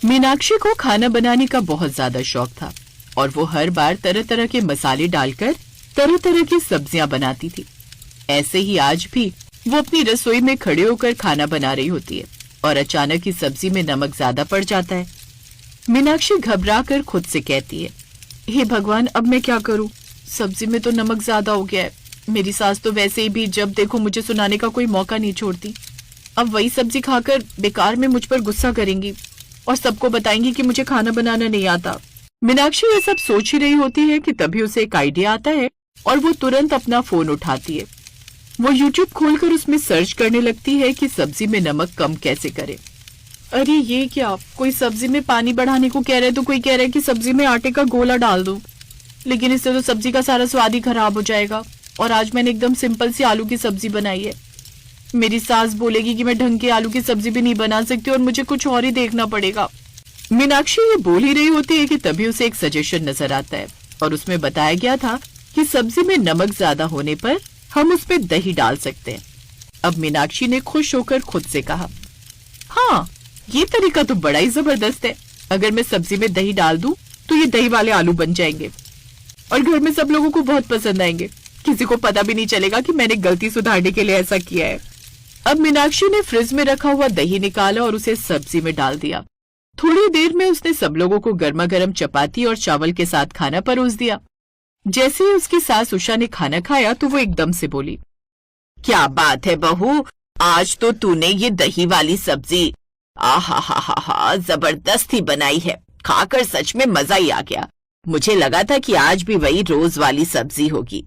मीनाक्षी को खाना बनाने का बहुत ज्यादा शौक था और वो हर बार तरह तरह के मसाले डालकर तरह तरह की सब्जियां बनाती थी। ऐसे ही आज भी वो अपनी रसोई में खड़े होकर खाना बना रही होती है और अचानक ही सब्जी में नमक ज्यादा पड़ जाता है। मीनाक्षी घबराकर खुद से कहती है, हे भगवान, अब मैं क्या करूं? सब्जी में तो नमक ज्यादा हो गया है। मेरी सास तो वैसे ही भी जब देखो मुझे सुनाने का कोई मौका नहीं छोड़ती। अब वही सब्जी खाकर बेकार में मुझ पर गुस्सा करेंगी और सबको बताएंगी कि मुझे खाना बनाना नहीं आता। मीनाक्षी ये सब सोच ही रही होती है कि तभी उसे एक आइडिया आता है और वो तुरंत अपना फोन उठाती है। वो YouTube खोलकर उसमें सर्च करने लगती है कि सब्जी में नमक कम कैसे करें। अरे ये क्या, कोई सब्जी में पानी बढ़ाने को कह रहा है तो कोई कह रहा है कि सब्जी में आटे का गोला डाल दो, लेकिन इससे तो सब्जी का सारा स्वाद ही खराब हो जाएगा। और आज मैंने एकदम सिंपल सी आलू की सब्जी बनाई है। मेरी सास बोलेगी कि मैं ढंग के आलू की सब्जी भी नहीं बना सकती और मुझे कुछ और ही देखना पड़ेगा। मीनाक्षी ये बोल ही रही होती है कि तभी उसे एक सजेशन नजर आता है और उसमें बताया गया था कि सब्जी में नमक ज्यादा होने पर हम उसमें दही डाल सकते हैं। अब मीनाक्षी ने खुश होकर खुद से कहा, हाँ, ये तरीका तो बड़ा ही जबरदस्त है। अगर मैं सब्जी में दही डाल दूं तो ये दही वाले आलू बन जाएंगे और घर में सब लोगों को बहुत पसंद आएंगे। किसी को पता भी नहीं चलेगा कि मैंने गलती सुधारने के लिए ऐसा किया है। अब मीनाक्षी ने फ्रिज में रखा हुआ दही निकाला और उसे सब्जी में डाल दिया। थोड़ी देर में उसने सब लोगों को गर्मा गर्म चपाती और चावल के साथ खाना परोस दिया। जैसे ही उसकी सास उषा ने खाना खाया तो वो एकदम से बोली, क्या बात है बहू, आज तो तूने ये दही वाली सब्जी आहा जबरदस्त ही बनाई है। खाकर सच में मजा ही आ गया। मुझे लगा था कि आज भी वही रोज वाली सब्जी होगी।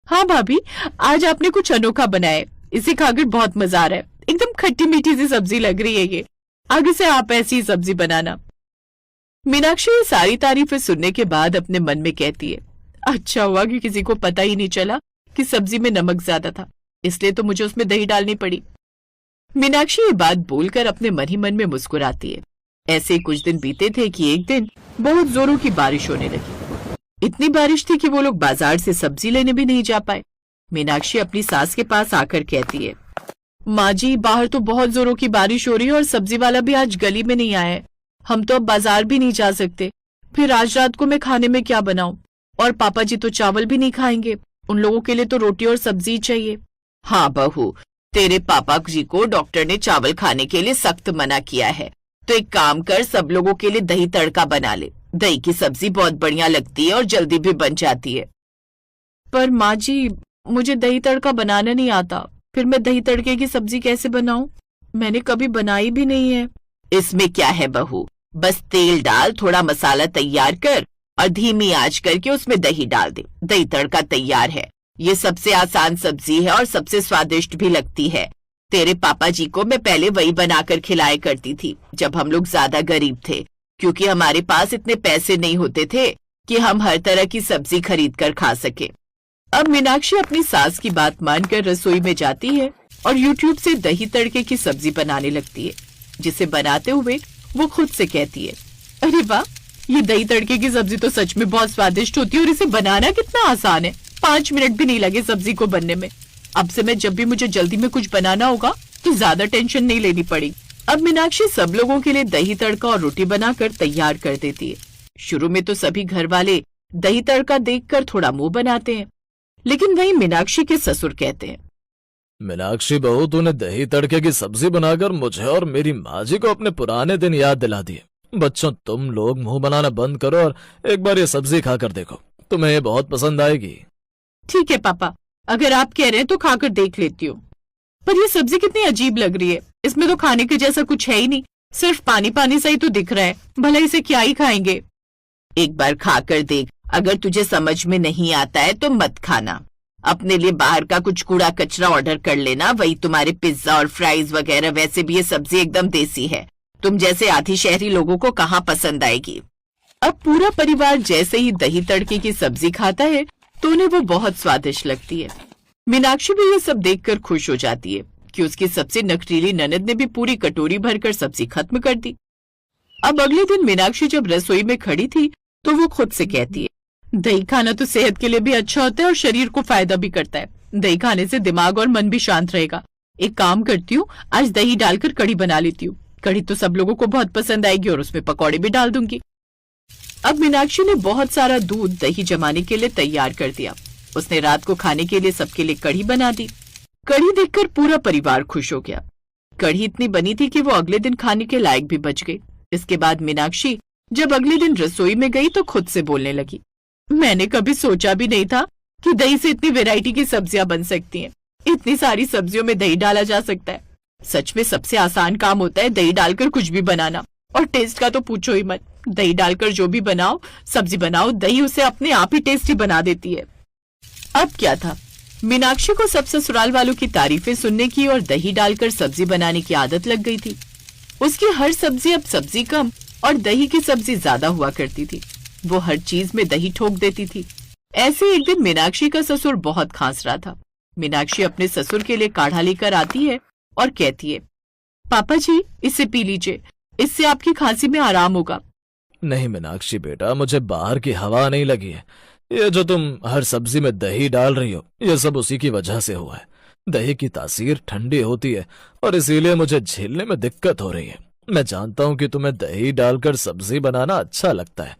हाँ भाभी, आज आपने कुछ अनोखा बनाया। इसे खाकर बहुत मजा आ रहा है। एकदम खट्टी मीठी सी सब्जी लग रही है ये। आगे से आप ऐसी सब्जी बनाना। मीनाक्षी ये सारी तारीफें सुनने के बाद अपने मन में कहती है, अच्छा हुआ कि किसी को पता ही नहीं चला कि सब्जी में नमक ज्यादा था, इसलिए तो मुझे उसमें दही डालनी पड़ी। मीनाक्षी ये बात बोलकर अपने मन ही मन में मुस्कुराती है। ऐसे कुछ दिन बीते थे कि एक दिन बहुत जोरों की बारिश होने लगी। इतनी बारिश थी कि वो लोग बाजार से सब्जी लेने भी नहीं जा पाए। मीनाक्षी अपनी सास के पास आकर कहती है, माँ जी, बाहर तो बहुत जोरों की बारिश हो रही है और सब्जी वाला भी आज गली में नहीं आया है। हम तो अब बाजार भी नहीं जा सकते। फिर आज रात को मैं खाने में क्या बनाऊं? और पापा जी तो चावल भी नहीं खाएंगे। उन लोगों के लिए तो रोटी और सब्जी चाहिए। हाँ बहू, तेरे पापा जी को डॉक्टर ने चावल खाने के लिए सख्त मना किया है। तो एक काम कर, सब लोगों के लिए दही तड़का बना ले। दही की सब्जी बहुत बढ़िया लगती है और जल्दी भी बन जाती है। पर माँ जी, मुझे दही तड़का बनाना नहीं आता। फिर मैं दही तड़के की सब्जी कैसे बनाऊं? मैंने कभी बनाई भी नहीं है। इसमें क्या है बहू, बस तेल डाल, थोड़ा मसाला तैयार कर और धीमी आंच करके उसमें दही डाल दे। दही तड़का तैयार है। ये सबसे आसान सब्जी है और सबसे स्वादिष्ट भी लगती है। तेरे पापा जी को मैं पहले वही बनाकर खिलाया करती थी जब हम लोग ज्यादा गरीब थे, क्योंकि हमारे पास इतने पैसे नहीं होते थे कि हम हर तरह की सब्जी खरीद कर खा सके। अब मीनाक्षी अपनी सास की बात मानकर रसोई में जाती है और YouTube से दही तड़के की सब्जी बनाने लगती है, जिसे बनाते हुए वो खुद से कहती है, अरे वाह, ये दही तड़के की सब्जी तो सच में बहुत स्वादिष्ट होती है और इसे बनाना कितना आसान है। 5 मिनट भी नहीं लगे सब्जी को बनने में। अब से मैं जब भी मुझे जल्दी में कुछ बनाना होगा तो ज्यादा टेंशन नहीं लेनी पड़ेगी। अब मीनाक्षी सब लोगों के लिए दही तड़का और रोटी बनाकर तैयार कर देती है। शुरू में तो सभी घर वाले दही तड़का देखकर थोड़ा मुंह बनाते हैं, लेकिन वही मीनाक्षी के ससुर कहते हैं, मीनाक्षी बहू, तूने दही तड़के की सब्जी बनाकर मुझे और मेरी माँ जी को अपने पुराने दिन याद दिला दिए। बच्चों, तुम लोग मुंह बनाना बंद करो और एक बार ये सब्जी खाकर देखो, तुम्हें ये बहुत पसंद आएगी। ठीक है पापा, अगर आप कह रहे हैं तो खाकर देख लेती हूँ। पर ये सब्जी कितनी अजीब लग रही है। इसमें तो खाने के जैसा कुछ है ही नहीं, सिर्फ पानी पानी सा ही तो दिख रहा है। भला इसे क्या ही खाएंगे? एक बार खाकर देख, अगर तुझे समझ में नहीं आता है तो मत खाना। अपने लिए बाहर का कुछ कूड़ा कचरा ऑर्डर कर लेना, वही तुम्हारे पिज्जा और फ्राइज वगैरह। वैसे भी ये सब्जी एकदम देसी है, तुम जैसे आधी शहरी लोगों को कहाँ पसंद आएगी। अब पूरा परिवार जैसे ही दही तड़के की सब्जी खाता है तो उन्हें वो बहुत स्वादिष्ट लगती है। मीनाक्षी भी ये सब देखकर खुश हो जाती है कि उसकी सबसे नखरीली ननद ने भी पूरी कटोरी भरकर सब्जी खत्म कर दी। अब अगले दिन मीनाक्षी जब रसोई में खड़ी थी तो वो खुद से कहती है, दही खाना तो सेहत के लिए भी अच्छा होता है और शरीर को फायदा भी करता है। दही खाने से दिमाग और मन भी शांत रहेगा। एक काम करती हूँ, आज दही डालकर कढ़ी बना लेती हूँ। कढ़ी तो सब लोगों को बहुत पसंद आएगी और उसमें पकौड़े भी डाल दूंगी। अब मीनाक्षी ने बहुत सारा दूध दही जमाने के लिए तैयार कर दिया। उसने रात को खाने के लिए सबके लिए कढ़ी बना दी। कढ़ी देखकर पूरा परिवार खुश हो गया। कढ़ी इतनी बनी थी कि वो अगले दिन खाने के लायक भी बच गई। इसके बाद मीनाक्षी जब अगले दिन रसोई में गई तो खुद से बोलने लगी, मैंने कभी सोचा भी नहीं था कि दही से इतनी वैरायटी की सब्जियां बन सकती हैं। इतनी सारी सब्जियों में दही डाला जा सकता है। सच में सबसे आसान काम होता है दही डालकर कुछ भी बनाना। और टेस्ट का तो पूछो ही मत। दही डालकर जो भी बनाओ, सब्जी बनाओ, दही उसे अपने आप ही टेस्टी बना देती है। अब क्या था, मीनाक्षी को सब ससुराल वालों की तारीफें सुनने की और दही डालकर सब्जी बनाने की आदत लग गई थी। उसकी हर सब्जी अब सब्जी कम और दही की सब्जी ज्यादा हुआ करती थी। वो हर चीज में दही ठोक देती थी। ऐसे एक दिन मीनाक्षी का ससुर बहुत खांस रहा था। मीनाक्षी अपने ससुर के लिए काढ़ा लेकर आती है और कहती है, पापा जी इसे पी लीजिए, इससे आपकी खांसी में आराम होगा। नहीं मीनाक्षी बेटा, मुझे बाहर की हवा नहीं लगी है। ये जो तुम हर सब्जी में दही डाल रही हो, ये सब उसी की वजह से हुआ है। दही की तासीर ठंडी होती है और इसीलिए मुझे झेलने में दिक्कत हो रही है। मैं जानता हूँ कि तुम्हें दही डालकर सब्जी बनाना अच्छा लगता है,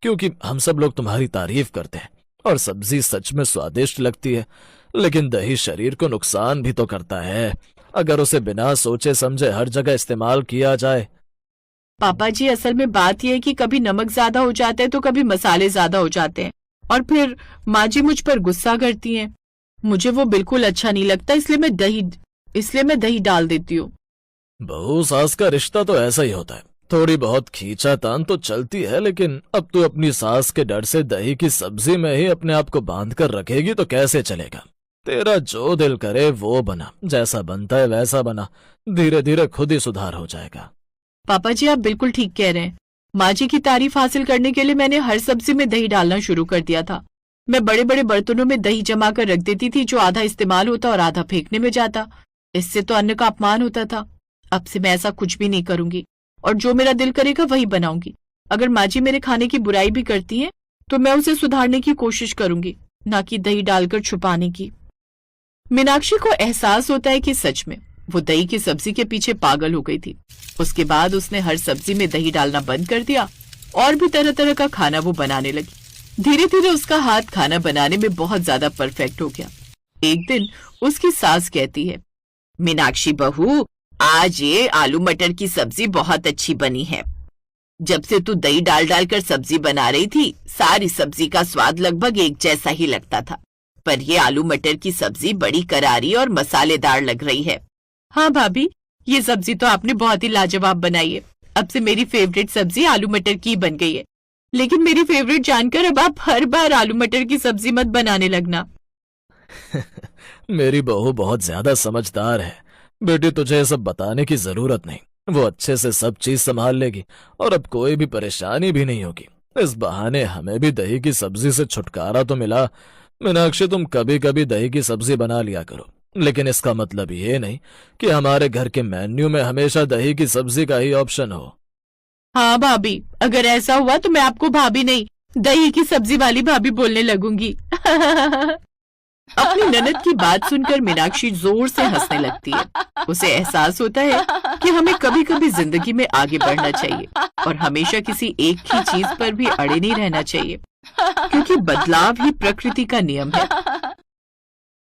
क्योंकि हम सब लोग तुम्हारी तारीफ करते हैं और सब्जी सच में स्वादिष्ट लगती है। लेकिन दही शरीर को नुकसान भी तो करता है अगर उसे बिना सोचे समझे हर जगह इस्तेमाल किया जाए। पापा जी असल में बात यह है कि कभी नमक ज्यादा हो जाता है तो कभी मसाले ज्यादा हो जाते हैं और फिर माँ जी मुझ पर गुस्सा करती हैं। मुझे वो बिल्कुल अच्छा नहीं लगता, इसलिए मैं दही डाल देती हूँ। बहू सास का रिश्ता तो ऐसा ही होता है। थोड़ी बहुत खींचातान तो चलती है, लेकिन अब तू अपनी सास के डर से दही की सब्जी में ही अपने आप को बांध कर रखेगी तो कैसे चलेगा। तेरा जो दिल करे वो बना, जैसा बनता है वैसा बना, धीरे धीरे खुद ही सुधार हो जाएगा। पापा जी आप बिल्कुल ठीक कह रहे हैं। माँ जी की तारीफ हासिल करने के लिए मैंने हर सब्जी में दही डालना शुरू कर दिया था। मैं बड़े बड़े बर्तनों में दही जमा कर रख देती थी, जो आधा इस्तेमाल होता और आधा फेंकने में जाता। इससे तो अन्न का अपमान होता था। अब से मैं ऐसा कुछ भी नहीं करूंगी और जो मेरा दिल करेगा वही बनाऊंगी। अगर माँ जी मेरे खाने की बुराई भी करती हैं तो मैं उसे सुधारने की कोशिश करूंगी, ना कि दही डालकर छुपाने की। मीनाक्षी को एहसास होता है कि सच में वो दही की सब्जी के पीछे पागल हो गई थी। उसके बाद उसने हर सब्जी में दही डालना बंद कर दिया और भी तरह तरह का खाना वो बनाने लगी। धीरे धीरे उसका हाथ खाना बनाने में बहुत ज्यादा परफेक्ट हो गया। एक दिन उसकी सास कहती है, मीनाक्षी बहू आज ये आलू मटर की सब्जी बहुत अच्छी बनी है। जब से तू दही डाल डाल कर सब्जी बना रही थी, सारी सब्जी का स्वाद लगभग एक जैसा ही लगता था, पर ये आलू मटर की सब्जी बड़ी करारी और मसालेदार लग रही है। हाँ भाभी, ये सब्जी तो आपने बहुत ही लाजवाब बनाई है। अब से मेरी फेवरेट सब्जी आलू मटर की बन गई है। लेकिन मेरी फेवरेट जानकर अब आप हर बार आलू मटर की सब्जी मत बनाने लगना। मेरी बहू बहुत ज्यादा समझदार है बेटी, तुझे ये सब बताने की जरूरत नहीं। वो अच्छे से सब चीज संभाल लेगी और अब कोई भी परेशानी भी नहीं होगी। इस बहाने हमें भी दही की सब्जी से छुटकारा तो मिला। मीनाक्षी तुम कभी कभी दही की सब्जी बना लिया करो, लेकिन इसका मतलब ये नहीं कि हमारे घर के मेन्यू में हमेशा दही की सब्जी का ही ऑप्शन हो। हाँ भाभी, अगर ऐसा हुआ तो मैं आपको भाभी नहीं दही की सब्जी वाली भाभी बोलने लगूंगी। अपनी ननद की बात सुनकर मीनाक्षी जोर से हंसने लगती है। उसे एहसास होता है कि हमें कभी कभी जिंदगी में आगे बढ़ना चाहिए और हमेशा किसी एक ही चीज पर भी अड़े नहीं रहना चाहिए, क्योंकि बदलाव ही प्रकृति का नियम है।